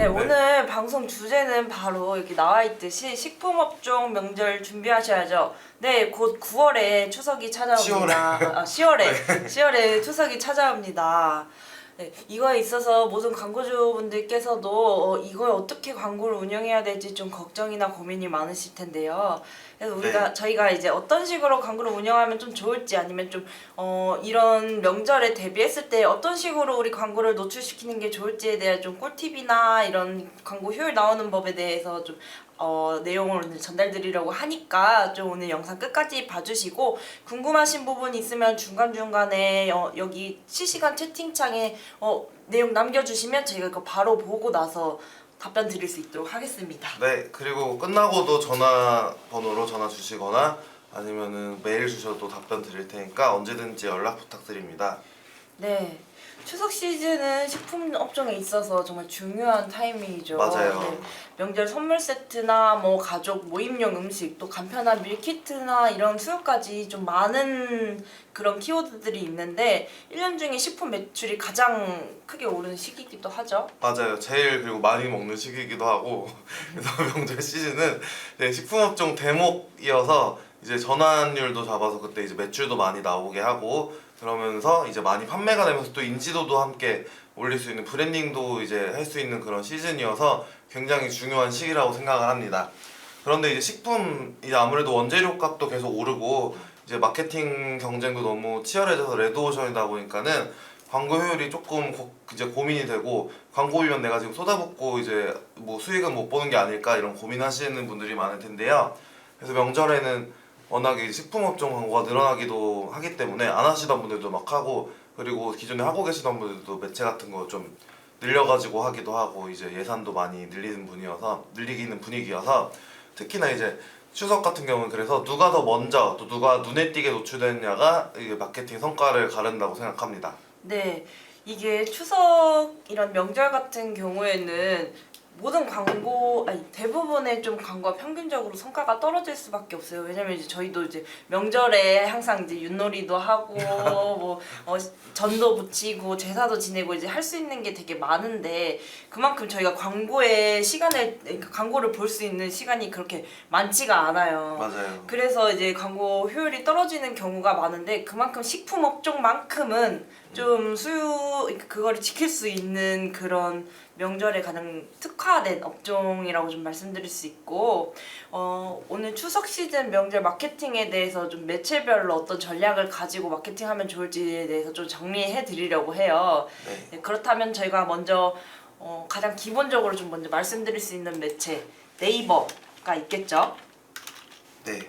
네, 오늘 방송 주제는 바로 여기 나와 있듯이 식품업종 명절 준비하셔야죠. 네, 곧 9월에 추석이 찾아옵니다. 10월에 추석이 찾아옵니다. 네, 이거에 있어서 모든 광고주분들께서도 이거에 어떻게 광고를 운영해야 될지 좀 걱정이나 고민이 많으실 텐데요. 그래서 저희가 이제 어떤 식으로 광고를 운영하면 좀 좋을지, 아니면 좀 이런 명절에 대비했을 때 어떤 식으로 우리 광고를 노출시키는 게 좋을지에 대한 좀 꿀팁이나 이런 광고 효율 나오는 법에 대해서 좀 내용을 오늘 전달드리려고 하니까 좀 오늘 영상 끝까지 봐주시고, 궁금하신 부분 있으면 중간중간에 여기 실시간 채팅창에 내용 남겨주시면 저희가 그거 바로 보고 나서 답변 드릴 수 있도록 하겠습니다. 네, 그리고 끝나고도 전화번호로 전화 주시거나 아니면은 메일 주셔도 답변 드릴 테니까 언제든지 연락 부탁드립니다. 네, 추석 시즌은 식품 업종에 있어서 정말 중요한 타이밍이죠. 맞아요. 네, 명절 선물 세트나 뭐 가족 모임용 음식, 또 간편한 밀키트나 이런 수요까지 좀 많은 그런 키워드들이 있는데 1년 중에 식품 매출이 가장 크게 오르는 시기이기도 하죠. 맞아요. 제일 그리고 많이 먹는 시기이기도 하고 그래서 명절 시즌은 식품업종 대목이어서 이제 전환율도 잡아서 그때 이제 매출도 많이 나오게 하고, 그러면서 이제 많이 판매가 되면서 또 인지도도 함께 올릴 수 있는, 브랜딩도 이제 할 수 있는 그런 시즌이어서 굉장히 중요한 시기라고 생각을 합니다. 그런데 이제 식품 이제 아무래도 원재료 값도 계속 오르고 이제 마케팅 경쟁도 너무 치열해져서 레드오션이다 보니까는 광고 효율이 조금 이제 고민이 되고, 광고 올리면 내가 지금 쏟아붓고 이제 뭐 수익은 못 보는 게 아닐까 이런 고민하시는 분들이 많을 텐데요. 그래서 명절에는 워낙에 식품업종 광고가 늘어나기도 하기 때문에 안 하시던 분들도 막 하고, 그리고 기존에 하고 계시던 분들도 매체 같은 거 좀 늘려가지고 하기도 하고, 이제 예산도 많이 늘리기는 분위기여서 특히나 이제 추석 같은 경우는 그래서 누가 더 먼저 또 누가 눈에 띄게 노출됐냐가 이게 마케팅 성과를 가른다고 생각합니다. 네, 이게 추석 이런 명절 같은 경우에는 모든 광고, 아니 대부분의 좀 광고가 평균적으로 성과가 떨어질 수밖에 없어요. 왜냐면 이제 저희도 이제 명절에 항상 이제 윷놀이도 하고 뭐 전도 붙이고 제사도 지내고 이제 할 수 있는 게 되게 많은데, 그만큼 저희가 광고를 볼 수 있는 시간이 그렇게 많지가 않아요. 맞아요. 그래서 이제 광고 효율이 떨어지는 경우가 많은데, 그만큼 식품 업종만큼은 좀 그거를 지킬 수 있는 그런 명절에 가장 특화된 업종이라고 좀 말씀드릴 수 있고, 오늘 추석 시즌 명절 마케팅에 대해서 좀 매체별로 어떤 전략을 가지고 마케팅하면 좋을지에 대해서 좀 정리해 드리려고 해요. 네, 그렇다면 저희가 먼저 가장 기본적으로 좀 먼저 말씀드릴 수 있는 매체 네이버가 있겠죠. 네.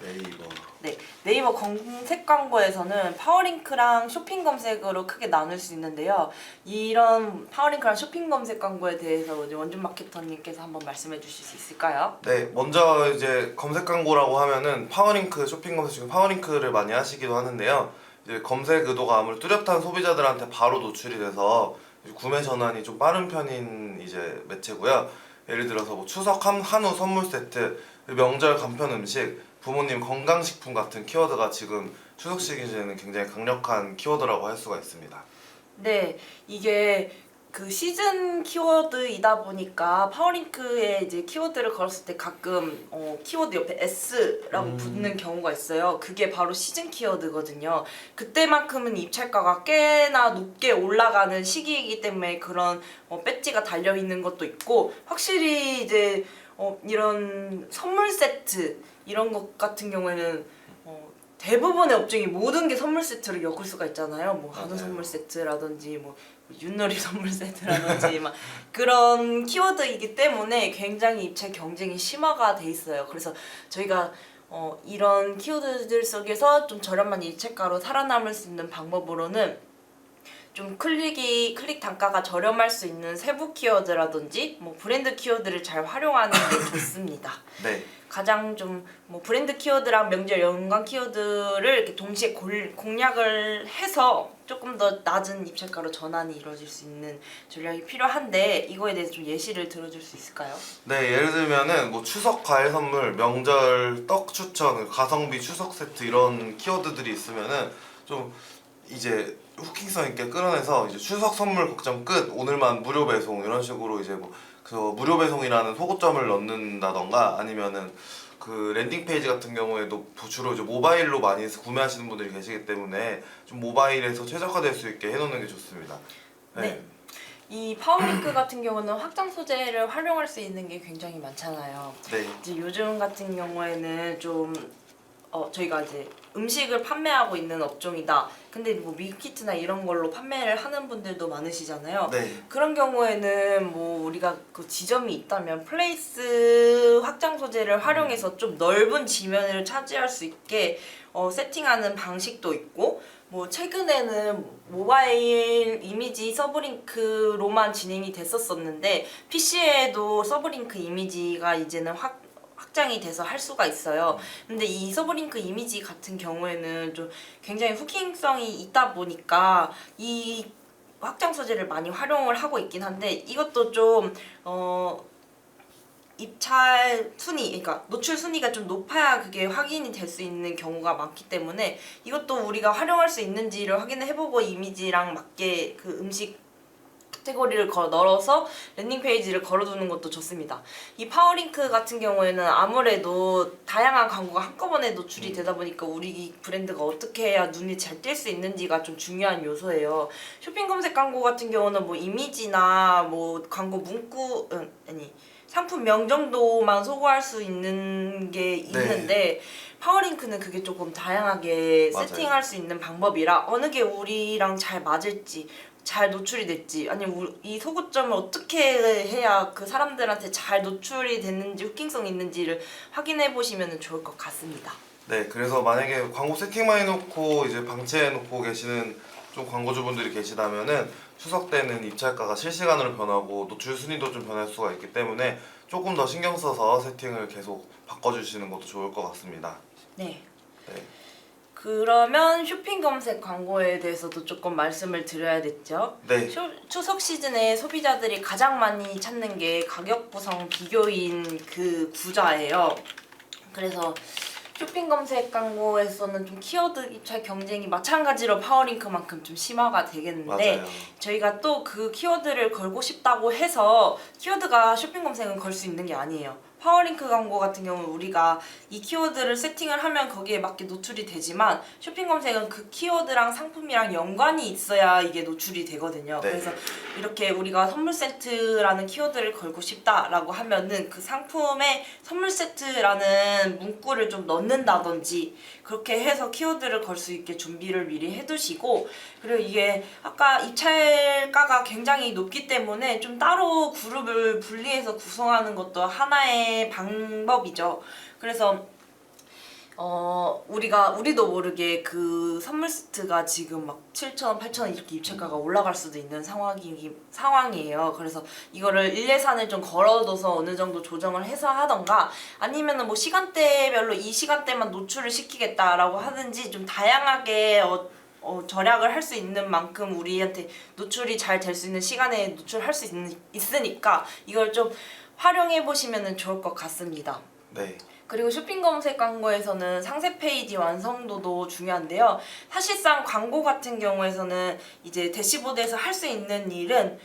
네이버. 네, 네이버 검색 광고에서는 파워링크랑 쇼핑 검색으로 크게 나눌 수 있는데요. 이런 파워링크랑 쇼핑 검색 광고에 대해서 이제 원준 마케터님께서 한번 말씀해 주실 수 있을까요? 네, 먼저 이제 검색 광고라고 하면은 파워링크, 쇼핑 검색 중에 파워링크를 많이 하시기도 하는데요. 이제 검색 의도가 아무래도 뚜렷한 소비자들한테 바로 노출이 돼서 구매 전환이 좀 빠른 편인 이제 매체고요. 예를 들어서 뭐 추석 한우 선물 세트, 명절 간편 음식, 부모님 건강식품 같은 키워드가 지금 추석 시즌에는 굉장히 강력한 키워드라고 할 수가 있습니다. 네, 이게 그 시즌 키워드이다 보니까 파워링크에 이제 키워드를 걸었을 때 가끔 키워드 옆에 S라고 붙는 경우가 있어요. 그게 바로 시즌 키워드거든요. 그때만큼은 입찰가가 꽤나 높게 올라가는 시기이기 때문에 그런 배지가 달려 있는 것도 있고, 확실히 이제 이런 선물 세트 이런 것 같은 경우에는 대부분의 업종이 모든 게 선물 세트를 엮을 수가 있잖아요. 뭐 한우 선물 세트라든지 뭐 윷놀이 선물 세트라든지 막 그런 키워드이기 때문에 굉장히 입찰 경쟁이 심화가 돼 있어요. 그래서 저희가 이런 키워드들 속에서 좀 저렴한 입찰가로 살아남을 수 있는 방법으로는 좀 클릭 단가가 저렴할 수 있는 세부 키워드라든지 뭐 브랜드 키워드를 잘 활용하는 게 좋습니다. 네. 가장 좀 뭐 브랜드 키워드랑 명절 연관 키워드를 이렇게 동시에 공략을 해서 조금 더 낮은 입찰가로 전환이 이루어질 수 있는 전략이 필요한데, 이거에 대해서 좀 예시를 들어줄 수 있을까요? 네, 예를 들면은 뭐 추석 과일 선물, 명절 떡 추천, 가성비 추석 세트 이런 키워드들이 있으면은 좀 이제 후킹성 있게 끌어내서 이제 추석 선물 걱정 끝, 오늘만 무료 배송 이런 식으로 이제 뭐 그 무료 배송이라는 소고점을 넣는다던가 아니면은 그 랜딩 페이지 같은 경우에도 주로 이제 모바일로 많이 구매하시는 분들이 계시기 때문에 좀 모바일에서 최적화될 수 있게 해놓는 게 좋습니다. 네. 이 파워링크 같은 경우는 확장 소재를 활용할 수 있는 게 굉장히 많잖아요. 네. 이제 요즘 같은 경우에는 좀 저희가 이제 음식을 판매하고 있는 업종이다. 근데 뭐 밀키트나 이런 걸로 판매를 하는 분들도 많으시잖아요. 네. 그런 경우에는 뭐 우리가 그 지점이 있다면 플레이스 확장 소재를 활용해서 좀 넓은 지면을 차지할 수 있게 세팅하는 방식도 있고, 뭐 최근에는 모바일 이미지 서브링크로만 진행이 됐었었는데 PC에도 서브링크 이미지가 이제는 확장이 돼서 할 수가 있어요. 근데 이 서브링크 이미지 같은 경우에는 좀 굉장히 후킹성이 있다 보니까 이 확장 소재를 많이 활용을 하고 있긴 한데, 이것도 좀 입찰 순위, 그러니까 노출 순위가 좀 높아야 그게 확인이 될 수 있는 경우가 많기 때문에 이것도 우리가 활용할 수 있는지를 확인해보고 이미지랑 맞게 그 음식 카테고리를 넣어서 랜딩 페이지를 걸어두는 것도 좋습니다. 이 파워링크 같은 경우에는 아무래도 다양한 광고가 한꺼번에 노출이 되다 보니까 우리 브랜드가 어떻게 해야 눈이 잘 띌 수 있는지가 좀 중요한 요소예요. 쇼핑 검색 광고 같은 경우는 뭐 이미지나 뭐 광고 문구 상품명 정도만 소구할 수 있는 게 있는데 파워링크는 그게 조금 다양하게 맞아요. 세팅할 수 있는 방법이라 어느 게 우리랑 잘 맞을지, 잘 노출이 됐지, 아니면 이 소구점을 어떻게 해야 그 사람들한테 잘 노출이 됐는지 후킹성 있는지를 확인해 보시면 좋을 것 같습니다. 네, 그래서 만약에 광고 세팅만 해놓고 이제 방치해놓고 계시는 좀 광고주분들이 계시다면은 추석 때는 입찰가가 실시간으로 변하고 노출 순위도 좀 변할 수가 있기 때문에 조금 더 신경 써서 세팅을 계속 바꿔주시는 것도 좋을 것 같습니다. 네. 네. 그러면 쇼핑 검색 광고에 대해서도 조금 말씀을 드려야겠죠. 네. 추석 시즌에 소비자들이 가장 많이 찾는 게 가격 구성 비교인 그 구좌예요. 그래서 쇼핑 검색 광고에서는 좀 키워드 입찰 경쟁이 마찬가지로 파워링크만큼 좀 심화가 되겠는데, 맞아요. 저희가 또 그 키워드를 걸고 싶다고 해서 키워드가 쇼핑 검색은 걸 수 있는 게 아니에요. 파워링크 광고 같은 경우는 우리가 이 키워드를 세팅을 하면 거기에 맞게 노출이 되지만 쇼핑 검색은 그 키워드랑 상품이랑 연관이 있어야 이게 노출이 되거든요. 네. 그래서 이렇게 우리가 선물 세트라는 키워드를 걸고 싶다라고 하면은 그 상품에 선물 세트라는 문구를 좀 넣는다든지 그렇게 해서 키워드를 걸 수 있게 준비를 미리 해두시고, 그리고 이게 아까 입찰가가 굉장히 높기 때문에 좀 따로 그룹을 분리해서 구성하는 것도 하나의 방법이죠. 그래서 우리도 모르게 그 선물 세트가 지금 막 7,000원, 8,000원 이렇게 입찰가가 올라갈 수도 있는 상황이에요. 그래서 이거를 일례산을 좀 걸어둬서 어느 정도 조정을 해서 하던가, 아니면은 뭐 시간대별로 이 시간대만 노출을 시키겠다라고 하든지 좀 다양하게 절약을 할 수 있는 만큼 우리한테 노출이 잘 될 수 있는 시간에 노출할 수 있으니까 이걸 좀 활용해 보시면 좋을 것 같습니다. 네. 그리고 쇼핑 검색 광고에서는 상세 페이지 완성도도 중요한데요. 사실상 광고 같은 경우에서는 이제 대시보드에서 할 수 있는 일은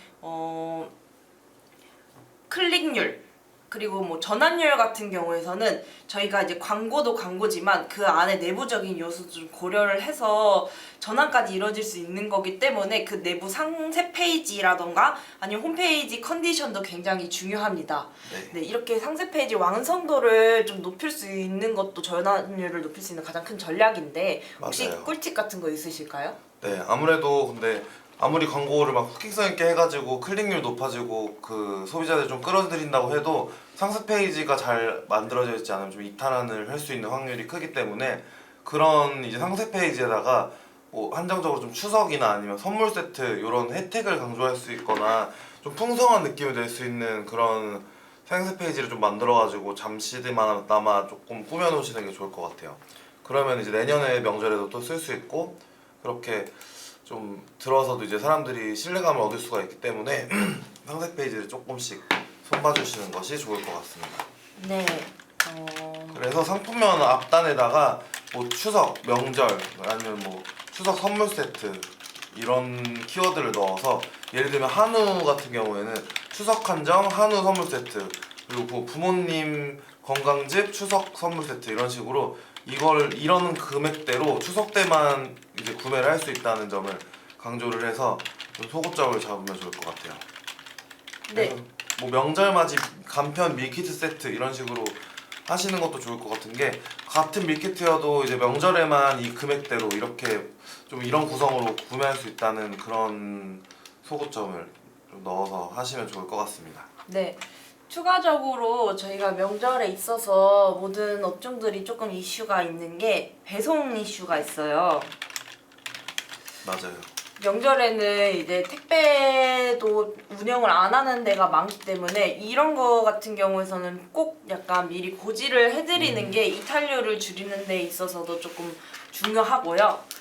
클릭률, 그리고 뭐 전환율 같은 경우에서는 저희가 이제 광고도 광고지만 그 안에 내부적인 요소도 좀 고려를 해서 전환까지 이루어질 수 있는 거기 때문에 그 내부 상세 페이지라던가 아니면 홈페이지 컨디션도 굉장히 중요합니다. 네, 이렇게 상세 페이지 완성도를 좀 높일 수 있는 것도 전환율을 높일 수 있는 가장 큰 전략인데, 혹시 맞아요. 꿀팁 같은 거 있으실까요? 네, 아무래도 근데 아무리 광고를 막 후킹성 있게 해가지고 클릭률 높아지고 그 소비자들 좀 끌어들인다고 해도 상세 페이지가 잘 만들어져 있지 않으면 좀 이탈을 할 수 있는 확률이 크기 때문에 그런 이제 상세 페이지에다가 뭐 한정적으로 좀 추석이나 아니면 선물 세트 이런 혜택을 강조할 수 있거나 좀 풍성한 느낌을 낼 수 있는 그런 상세 페이지를 좀 만들어가지고 잠시나마 조금 꾸며놓으시는 게 좋을 것 같아요. 그러면 이제 내년에 명절에도 또 쓸 수 있고, 그렇게 좀 들어서도 이제 사람들이 신뢰감을 얻을 수가 있기 때문에 상세 페이지를 조금씩 손봐주시는 것이 좋을 것 같습니다. 네. 그래서 상품명 앞단에다가 뭐 추석, 명절 아니면 뭐 추석 선물 세트 이런 키워드를 넣어서 예를 들면 한우 같은 경우에는 추석 한정 한우 선물 세트 그리고 부모님 건강즙 추석 선물 세트 이런 식으로 이걸 이런 금액대로 추석 때만 이제 구매를 할 수 있다는 점을 강조를 해서 좀 소고점을 잡으면 좋을 것 같아요. 네. 그래서 뭐 명절 맞이 간편 밀키트 세트 이런 식으로 하시는 것도 좋을 것 같은 게 같은 밀키트여도 이제 명절에만 이 금액대로 이렇게 좀 이런 구성으로 구매할 수 있다는 그런 소고점을 좀 넣어서 하시면 좋을 것 같습니다. 네. 추가적으로 저희가 명절에 있어서 모든 업종들이 조금 이슈가 있는 게 배송 이슈가 있어요. 맞아요. 명절에는 이제 택배도 운영을 안 하는 데가 많기 때문에 이런 거 같은 경우에서는 꼭 약간 미리 고지를 해드리는 게 이탈률을 줄이는 데 있어서도 조금 중요하고요.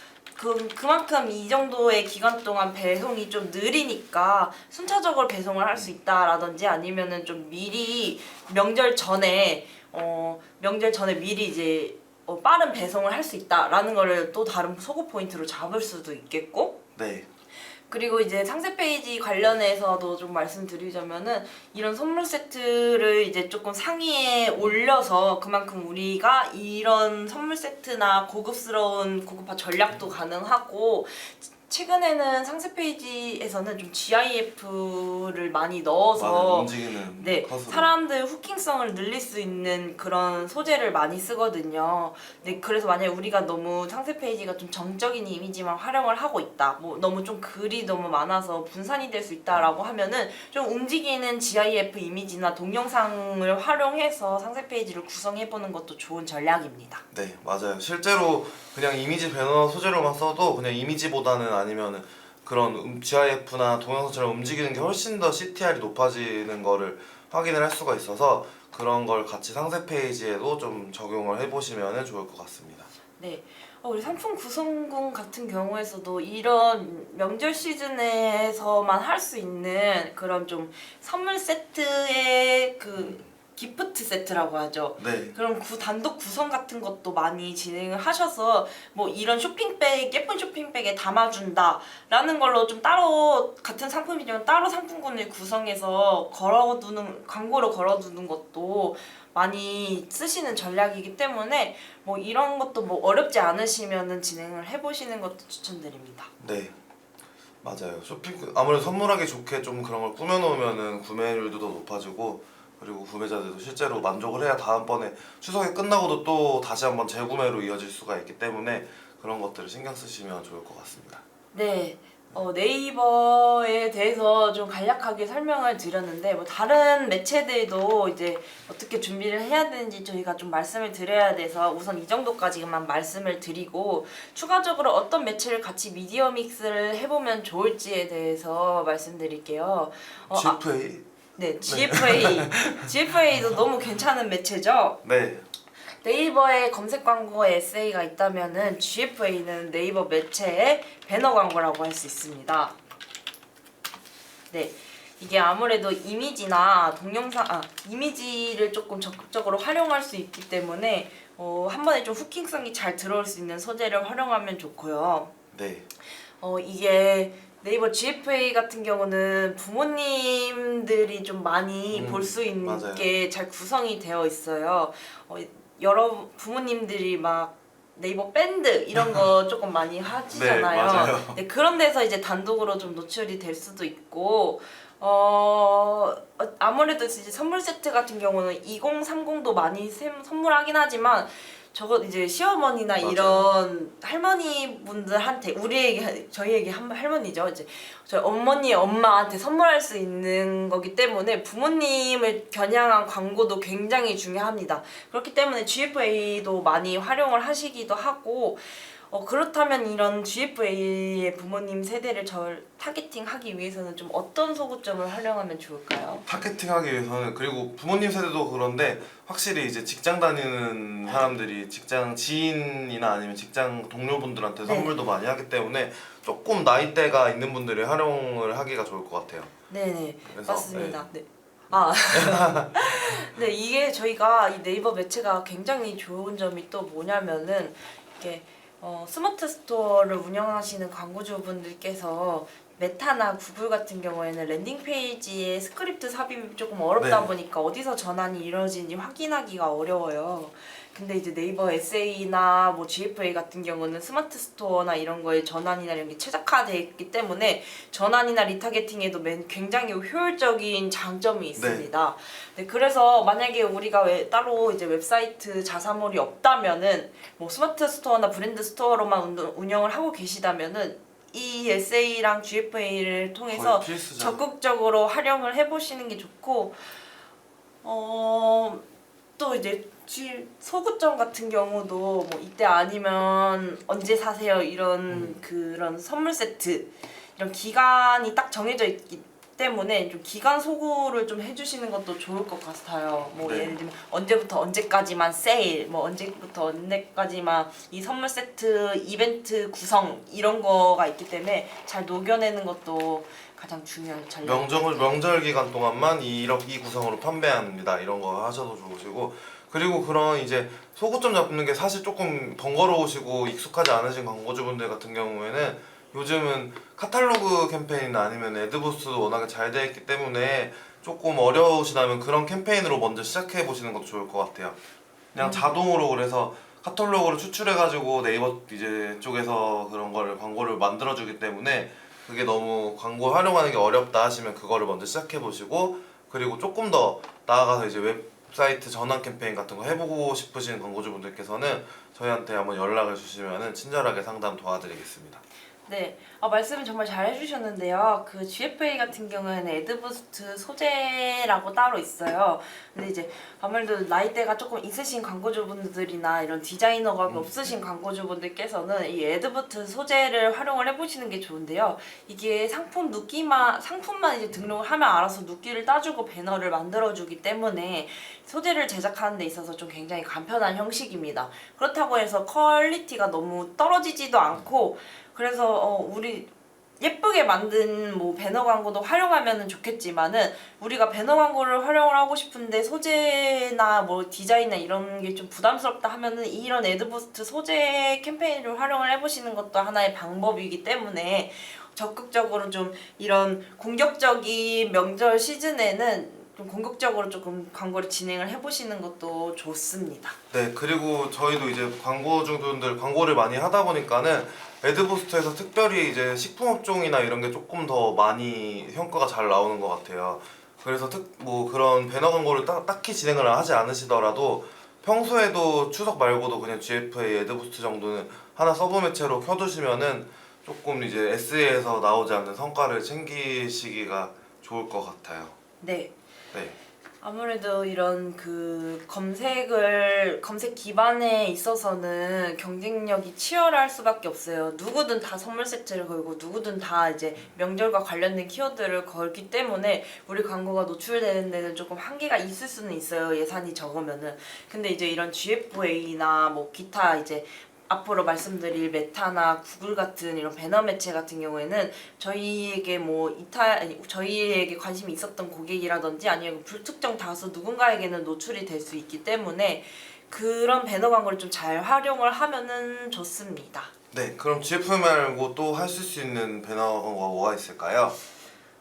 그만큼 이 정도의 기간 동안 배송이 좀 느리니까 순차적으로 배송을 할 수 있다라든지 아니면은 좀 미리 명절 전에 미리 이제 빠른 배송을 할 수 있다라는 거를 또 다른 소구 포인트로 잡을 수도 있겠고 네. 그리고 이제 상세 페이지 관련해서도 좀 말씀드리자면은 이런 선물 세트를 이제 조금 상위에 올려서 그만큼 우리가 이런 선물 세트나 고급화 전략도 가능하고 최근에는 상세 페이지에서는 좀 GIF를 많이 맞아요. 넣어서 움직이는 네, 컷으로. 사람들 후킹성을 늘릴 수 있는 그런 소재를 많이 쓰거든요. 네, 그래서 만약에 우리가 너무 상세 페이지가 좀 정적인 이미지만 활용을 하고 있다, 뭐 너무 좀 글이 너무 많아서 분산이 될 수 있다라고 하면은 좀 움직이는 GIF 이미지나 동영상을 활용해서 상세 페이지를 구성해보는 것도 좋은 전략입니다. 네, 맞아요. 실제로 그냥 이미지 배너 소재로만 써도 그냥 이미지보다는 아니면은 그런 GIF나 동영상처럼 움직이는 게 훨씬 더 CTR이 높아지는 거를 확인을 할 수가 있어서 그런 걸 같이 상세 페이지에도 좀 적용을 해보시면 좋을 것 같습니다. 네. 우리 상품 구성군 같은 경우에서도 이런 명절 시즌에서만 할 수 있는 그런 좀 선물 세트의 기프트 세트라고 하죠. 네, 그런 단독 구성 같은 것도 많이 진행을 하셔서 뭐 이런 쇼핑백 예쁜 쇼핑백에 담아준다라는 걸로 좀 따로 같은 상품이지만 따로 상품군을 구성해서 광고로 걸어두는 것도 많이 쓰시는 전략이기 때문에 뭐 이런 것도 뭐 어렵지 않으시면은 진행을 해보시는 것도 추천드립니다. 네, 맞아요. 아무래도 선물하기 좋게 좀 그런 걸 꾸며놓으면은 구매율도 더 높아지고 그리고 구매자들도 실제로 만족을 해야 다음번에 추석이 끝나고도 또 다시 한번 재구매로 이어질 수가 있기 때문에 그런 것들을 신경 쓰시면 좋을 것 같습니다. 네. 네이버에 대해서 좀 간략하게 설명을 드렸는데 뭐 다른 매체들도 이제 어떻게 준비를 해야 되는지 저희가 좀 말씀을 드려야 돼서 우선 이 정도까지만 말씀을 드리고 추가적으로 어떤 매체를 같이 미디어 믹스를 해보면 좋을지에 대해서 말씀드릴게요. GFA? 네, GFA도 너무 괜찮은 매체죠. 네, 네이버에 검색 광고에 에세이가 있다면은 GFA는 네이버 매체의 배너 광고라고 할 수 있습니다. 네, 이게 아무래도 이미지를 조금 적극적으로 활용할 수 있기 때문에 한 번에 좀 후킹성이 잘 들어올 수 있는 소재를 활용하면 좋고요. 네, 이게 네이버 GFA 같은 경우는 부모님들이 좀 많이 볼 수 맞아요. 있게 잘 구성이 되어 있어요. 여러 부모님들이 막 네이버 밴드 이런 거 조금 많이 하시잖아요. 네, 맞아요. 네, 그런 데서 이제 단독으로 좀 노출이 될 수도 있고 아무래도 이제 선물 세트 같은 경우는 2030도 많이 선물하긴 하지만 이제 시어머니나 맞아요. 이런 할머니분들한테 저희에게 할머니죠. 이제 저희 엄마한테 선물할 수 있는 거기 때문에 부모님을 겨냥한 광고도 굉장히 중요합니다. 그렇기 때문에 GFA도 많이 활용을 하시기도 하고 그렇다면 이런 GFA의 부모님 세대를 타겟팅하기 위해서는 좀 어떤 소구점을 활용하면 좋을까요? 타겟팅하기 위해서는 그리고 부모님 세대도 그런데 확실히 이제 직장 다니는 사람들이 직장 지인이나 아니면 직장 동료분들한테 네. 선물도 많이 하기 때문에 조금 나이대가 있는 분들이 활용을 하기가 좋을 것 같아요. 네네, 그래서, 맞습니다. 네. 네, 이게 저희가 이 네이버 매체가 굉장히 좋은 점이 또 뭐냐면은 이게 스마트 스토어를 운영하시는 광고주분들께서 메타나 구글 같은 경우에는 랜딩 페이지에 스크립트 삽입이 조금 어렵다 네. 보니까 어디서 전환이 이루어지는지 확인하기가 어려워요. 근데 이제 네이버 SA나 뭐 GFA 같은 경우는 스마트 스토어나 이런 거에 전환이나 이런 게 최적화되어 있기 때문에 전환이나 리타게팅에도 굉장히 효율적인 장점이 있습니다. 네, 그래서 만약에 우리가 따로 이제 웹사이트 자사몰이 없다면은 뭐 스마트 스토어나 브랜드 스토어로만 운영을 하고 계시다면은 이 SA랑 GFA를 통해서 거의 필수죠. 적극적으로 활용을 해보시는 게 좋고, 또 이제 소구점 같은 경우도 뭐 이때 아니면 언제 사세요 이런 그런 선물 세트 이런 기간이 딱 정해져 있기 때문에 좀 기간 소구를 좀 해주시는 것도 좋을 것 같아요. 뭐 네. 예를 들면 언제부터 언제까지만 세일, 뭐 언제부터 언제까지만 이 선물 세트 이벤트 구성 이런 거가 있기 때문에 잘 녹여내는 것도 가장 중요한 전략. 명절 기간 동안만 이 구성으로 판매합니다. 이런 거 하셔도 좋으시고, 그리고 그런 이제 소구점 잡는 게 사실 조금 번거로우시고 익숙하지 않으신 광고주분들 같은 경우에는 요즘은 카탈로그 캠페인이나 아니면 애드부스도 워낙에 잘 되어 있기 때문에 조금 어려우시다면 그런 캠페인으로 먼저 시작해 보시는 것도 좋을 것 같아요. 그냥 자동으로, 그래서 카탈로그를 추출해가지고 네이버 이제 쪽에서 그런 거를 광고를 만들어주기 때문에 그게 너무 광고 활용하는 게 어렵다 하시면 그거를 먼저 시작해 보시고, 그리고 조금 더 나아가서 이제 웹사이트 전환 캠페인 같은 거 해보고 싶으신 광고주분들께서는 저희한테 한번 연락을 주시면은 친절하게 상담 도와드리겠습니다. 네, 말씀을 정말 잘 해주셨는데요. 그 GFA 같은 경우에는 애드부스트 소재라고 따로 있어요. 근데 이제 아무래도 나이대가 조금 있으신 광고주분들이나 이런 디자이너가 없으신 광고주분들께서는 이 애드부스트 소재를 활용을 해보시는 게 좋은데요. 이게 상품만 이제 등록을 하면 알아서 눕기를 따주고 배너를 만들어주기 때문에 소재를 제작하는 데 있어서 좀 굉장히 간편한 형식입니다. 그렇다고 해서 퀄리티가 너무 떨어지지도 않고, 그래서 우리 예쁘게 만든 뭐 배너 광고도 활용하면 좋겠지만은 우리가 배너 광고를 활용을 하고 싶은데 소재나 뭐 디자인이나 이런 게 좀 부담스럽다 하면은 이런 애드부스트 소재 캠페인을 활용을 해보시는 것도 하나의 방법이기 때문에 적극적으로 좀 이런 공격적인 명절 시즌에는 좀 공격적으로 조금 광고를 진행을 해보시는 것도 좋습니다. 네, 그리고 저희도 이제 광고주분들 광고를 많이 하다 보니까는 애드부스트에서 특별히 이제 식품업종이나 이런 게 조금 더 많이 성과가 잘 나오는 것 같아요. 그래서 뭐 그런 배너 광고를 딱히 진행을 하지 않으시더라도 평소에도 추석 말고도 그냥 GFA 애드부스트 정도는 하나 서브 매체로 켜두시면은 조금 이제 SE에서 나오지 않는 성과를 챙기시기가 좋을 것 같아요. 네. 네. 아무래도 이런 그 검색 기반에 있어서는 경쟁력이 치열할 수밖에 없어요. 누구든 다 선물 세트를 걸고 누구든 다 이제 명절과 관련된 키워드를 걸기 때문에 우리 광고가 노출되는 데는 조금 한계가 있을 수는 있어요. 예산이 적으면은. 근데 이제 이런 GFA나 뭐 기타 이제 앞으로 말씀드릴 메타나 구글 같은 이런 배너 매체 같은 경우에는 저희에게 저희에게 관심이 있었던 고객이라든지 아니면 불특정 다수 누군가에게는 노출이 될 수 있기 때문에 그런 배너 광고를 좀 잘 활용을 하면은 좋습니다. 네, 그럼 GF 말고 또 하실 수 있는 배너가 뭐가 있을까요?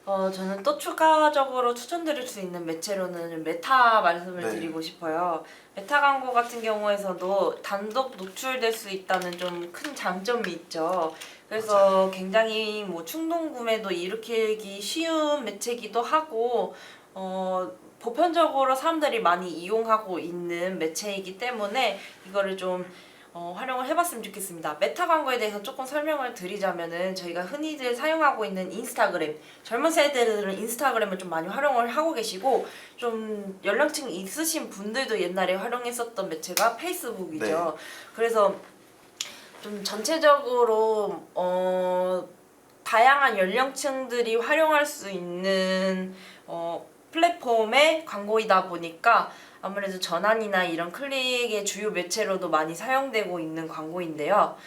저는 또 추가적으로 추천드릴 수 있는 매체로는 메타 말씀을 네. 드리고 싶어요. 메타 광고 같은 경우에서도 단독 노출될 수 있다는 좀 큰 장점이 있죠. 그래서 굉장히 뭐 충동 구매도 일으키기 쉬운 매체이기도 하고, 보편적으로 사람들이 많이 이용하고 있는 매체이기 때문에 이거를 좀 활용을 해봤으면 좋겠습니다. 메타 광고에 대해서 조금 설명을 드리자면은 저희가 흔히들 사용하고 있는 인스타그램, 젊은 세대들은 인스타그램을 좀 많이 활용을 하고 계시고 좀 연령층이 있으신 분들도 옛날에 활용했었던 매체가 페이스북이죠. 네. 그래서 좀 전체적으로 다양한 연령층들이 활용할 수 있는 플랫폼의 광고이다 보니까 아무래도 전환이나 이런 클릭의 주요 매체로도 많이 사용되고 있는 광고인데요.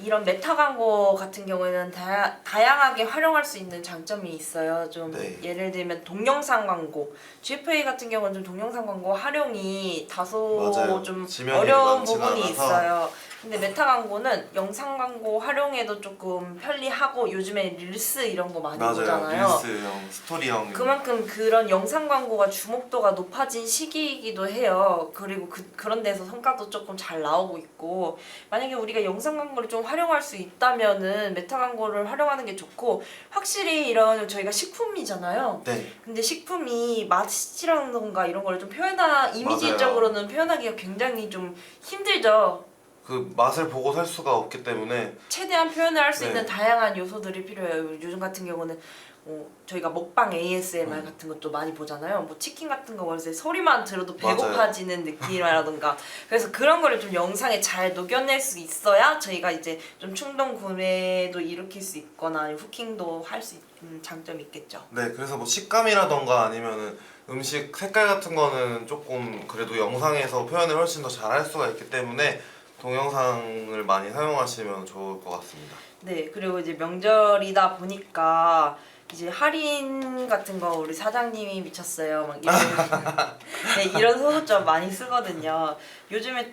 이런 메타 광고 같은 경우에는 다양하게 활용할 수 있는 장점이 있어요. 좀 네. 예를 들면 동영상 광고, GFA 같은 경우는 좀 동영상 광고 활용이 다소 맞아요. 좀 지면이 어려운 많지가 부분이 않아서. 있어요. 근데 메타 광고는 영상 광고 활용해도 조금 편리하고 요즘에 릴스 이런 거 많이 맞아요. 보잖아요. 릴스형, 스토리형. 그만큼 그런 영상 광고가 주목도가 높아진 시기이기도 해요. 그리고 그런 데서 성과도 조금 잘 나오고 있고, 만약에 우리가 영상 광고를 좀 활용할 수 있다면은 메타 광고를 활용하는 게 좋고, 확실히 이런 저희가 식품이잖아요. 네. 근데 식품이 맛이라던가 이런 걸 좀 이미지적으로는 표현하기가 굉장히 좀 힘들죠. 그 맛을 보고 살 수가 없기 때문에 최대한 표현을 할 수 네. 있는 다양한 요소들이 필요해요. 요즘 같은 경우는 저희가 먹방 ASMR 같은 것도 많이 보잖아요. 뭐 치킨 같은 거 원래 소리만 들어도 배고파지는 느낌이라던가. 그래서 그런 거를 좀 영상에 잘 녹여낼 수 있어야 저희가 이제 좀 충동 구매도 일으킬 수 있거나 후킹도 할 수 있는 장점이 있겠죠. 네, 그래서 뭐 식감이라던가 아니면은 음식 색깔 같은 거는 조금 그래도 영상에서 표현을 훨씬 더 잘 할 수가 있기 때문에 동영상을 많이 사용하시면 좋을 것 같습니다. 네, 그리고 이제 명절이다 보니까 이제 할인 같은 거 우리 사장님이 미쳤어요. 막 이런 네, 이런 소고점 많이 쓰거든요. 요즘에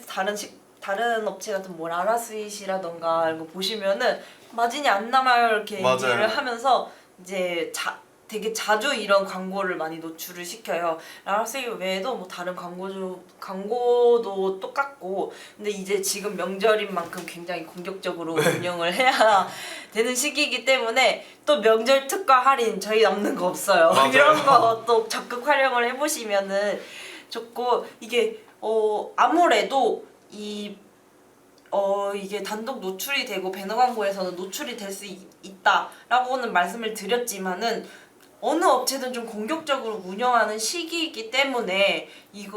다른 업체 같은 뭐 라라스윗이라던가 이런 거 보시면은 마진이 안 남아요 이렇게 맞아요. 얘기를 하면서 이제 되게 자주 이런 광고를 많이 노출을 시켜요. 라라스윗 외에도 뭐 다른 광고도 똑같고, 근데 이제 지금 명절인 만큼 굉장히 공격적으로 운영을 해야 되는 시기이기 때문에 또 명절 특가 할인 저희 남는 거 없어요. 맞아요. 이런 거 또 적극 활용을 해보시면은 좋고, 이게 아무래도 이게 단독 노출이 되고 배너 광고에서는 노출이 될 수 있다라고는 말씀을 드렸지만은 어느 업체든 좀 공격적으로 운영하는 시기이기 때문에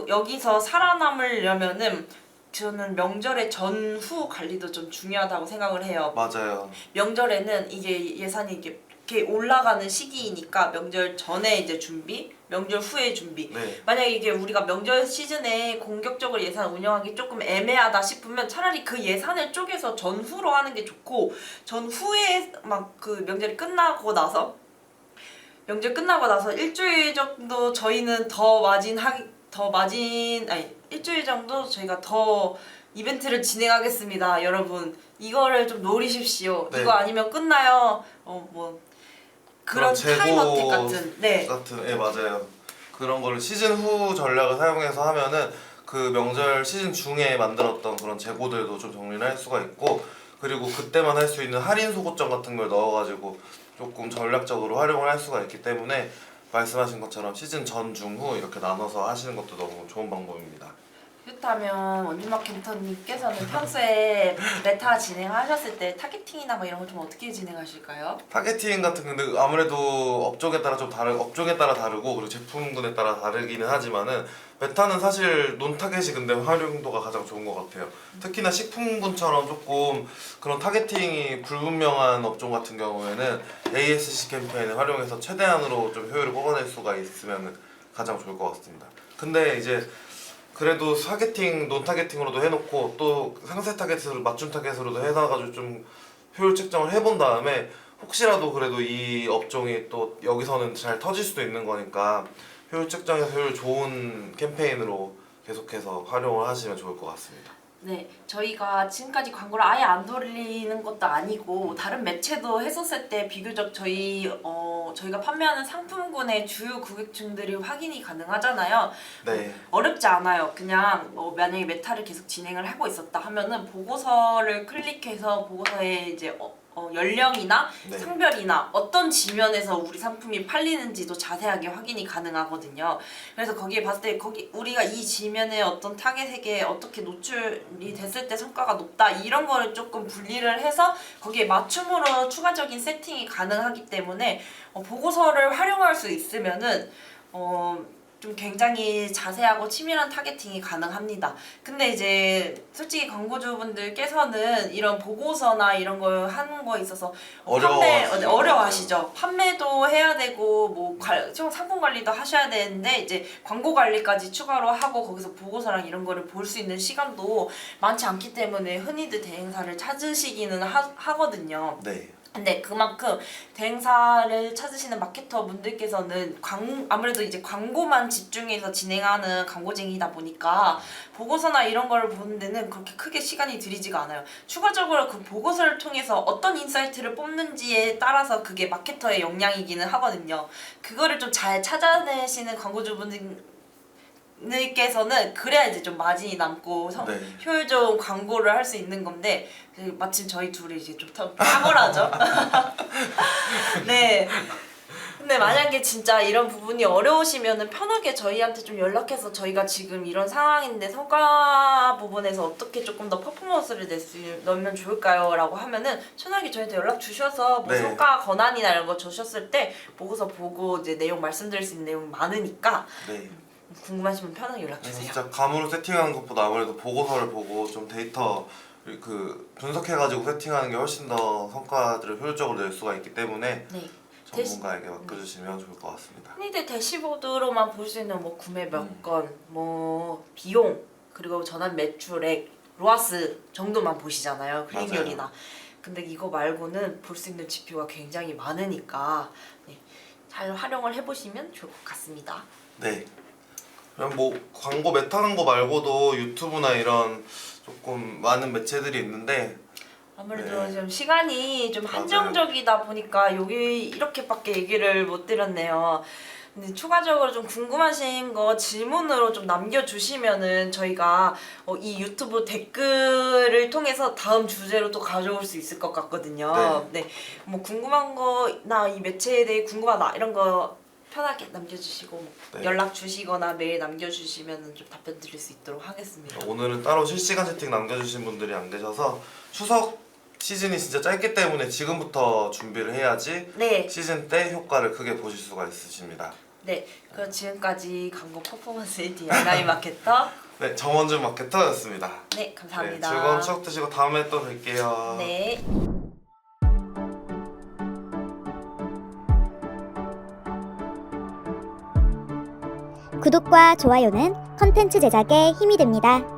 여기서 살아남으려면은 저는 명절의 전후 관리도 좀 중요하다고 생각을 해요. 맞아요. 명절에는 이게 예산이 이렇게 올라가는 시기이니까 명절 전에 이제 준비, 명절 후에 준비. 네. 만약에 이게 우리가 명절 시즌에 공격적으로 예산 운영하기 조금 애매하다 싶으면 차라리 그 예산을 쪼개서 전후로 하는 게 좋고, 전후에 막 그 명절 끝나고 나서 일주일 정도 저희는 일주일 정도 저희가 더 이벤트를 진행하겠습니다. 여러분 이거를 좀 노리십시오. 네. 이거 아니면 끝나요. 뭐 그런 타임 어택 같은. 네. 네, 맞아요. 그런 거를 시즌 후 전략을 사용해서 하면은 그 명절 시즌 중에 만들었던 그런 재고들도 좀 정리를 할 수가 있고, 그리고 그때만 할 수 있는 할인 소고점 같은 걸 넣어가지고 조금 전략적으로 활용을 할 수가 있기 때문에 말씀하신 것처럼 시즌 전, 중, 후 이렇게 나눠서 하시는 것도 너무 좋은 방법입니다. 그렇다면 원주마켓터님께서는 평소에 메타 진행하셨을 때 타겟팅이나 뭐 이런 거 좀 어떻게 진행하실까요? 타겟팅 같은 건데 아무래도 업종에 따라 다르고 그리고 제품군에 따라 다르기는 하지만은 메타는 사실 논타겟이 근데 활용도가 가장 좋은 것 같아요. 특히나 식품군처럼 조금 그런 타겟팅이 불분명한 업종 같은 경우에는 ASC 캠페인을 활용해서 최대한으로 좀 효율을 뽑아낼 수가 있으면 가장 좋을 것 같습니다. 근데 이제 그래도 논 타겟팅으로도 해놓고 또 상세 타겟으로 맞춤 타겟으로도 해놔가지고 좀 효율 측정을 해본 다음에 혹시라도 그래도 이 업종이 또 여기서는 잘 터질 수도 있는 거니까 효율 측정에서 효율 좋은 캠페인으로 계속해서 활용을 하시면 좋을 것 같습니다. 네, 저희가 지금까지 광고를 아예 안 돌리는 것도 아니고 다른 매체도 했었을 때 비교적 저희가 판매하는 상품군의 주요 고객층들이 확인이 가능하잖아요. 네. 어렵지 않아요. 그냥 만약에 메타를 계속 진행을 하고 있었다 하면은 보고서를 클릭해서 보고서에 이제 연령이나 네. 성별이나 어떤 지면에서 우리 상품이 팔리는지도 자세하게 확인이 가능하거든요. 그래서 거기에 봤을 때 우리가 이 지면에 어떤 타겟에게 어떻게 노출이 됐을 때 성과가 높다 이런 거를 조금 분리를 해서 거기에 맞춤으로 추가적인 세팅이 가능하기 때문에 보고서를 활용할 수 있으면은 좀 굉장히 자세하고 치밀한 타겟팅이 가능합니다. 근데 이제 솔직히 광고주분들께서는 이런 보고서나 이런 걸 하는 거에 있어서 어려워하시죠. 판매도 해야 되고 뭐 상품 관리도 하셔야 되는데 이제 광고 관리까지 추가로 하고 거기서 보고서랑 이런 거를 볼 수 있는 시간도 많지 않기 때문에 흔히들 대행사를 찾으시기는 하거든요. 네. 근데 그만큼 대행사를 찾으시는 마케터 분들께서는 아무래도 이제 광고만 집중해서 진행하는 광고쟁이다 보니까 보고서나 이런 걸 보는 데는 그렇게 크게 시간이 들이지가 않아요. 추가적으로 그 보고서를 통해서 어떤 인사이트를 뽑는지에 따라서 그게 마케터의 역량이기는 하거든요. 그거를 좀 잘 찾아내시는 광고주분들께서는 그래야 이제 좀 마진이 남고 네. 효율적인 광고를 할 수 있는 건데 마침 저희 둘이 이제 좀 탁월하죠. 네. 근데 만약에 진짜 이런 부분이 어려우시면은 편하게 저희한테 좀 연락해서 저희가 지금 이런 상황인데 성과 부분에서 어떻게 조금 더 퍼포먼스를 넣으면 좋을까요? 라고 하면은 편하게 저희한테 연락 주셔서 뭐 네. 성과 권한이나 이런 거 주셨을 때 보고서 보고 이제 내용 말씀드릴 수 있는 내용이 많으니까 네. 궁금하시면 편하게 연락 그래서 주세요. 진짜 감으로 세팅하는 것보다 아무래도 보고서를 보고 좀 데이터 그 분석해가지고 세팅하는 게 훨씬 더 성과들을 효율적으로 낼 수가 있기 때문에 네. 전문가에게 맡겨주시면 좋을 것 같습니다. 흔히들 대시보드로만 볼 수 있는 뭐 구매 몇 건, 뭐 비용, 그리고 전환 매출액, 로아스 정도만 보시잖아요. 클릭률이나. 근데 이거 말고는 볼 수 있는 지표가 굉장히 많으니까 네, 잘 활용을 해보시면 좋을 것 같습니다. 네. 그럼 뭐 광고 메타 광고 말고도 유튜브나 이런 조금 많은 매체들이 있는데 아무래도 네. 좀 시간이 좀 맞아요. 한정적이다 보니까 여기 이렇게밖에 얘기를 못 드렸네요. 근데 추가적으로 좀 궁금하신 거 질문으로 좀 남겨주시면은 저희가 이 유튜브 댓글을 통해서 다음 주제로 또 가져올 수 있을 것 같거든요. 네. 뭐 궁금한 거나 이 매체에 대해 궁금하다 이런 거 편하게 남겨주시고 네. 연락 주시거나 메일 남겨주시면 좀 답변 드릴 수 있도록 하겠습니다. 오늘은 따로 실시간 채팅 남겨주신 분들이 안 계셔서 추석 시즌이 진짜 짧기 때문에 지금부터 준비를 해야지 네. 시즌 때 효과를 크게 보실 수가 있으십니다. 네, 그럼 지금까지 광고 퍼포먼스 1등 연라인 마케터 네, 정원준 마케터였습니다. 네, 감사합니다. 네, 즐거운 추석 되시고 다음에 또 뵐게요. 네. 구독과 좋아요는 컨텐츠 제작에 힘이 됩니다.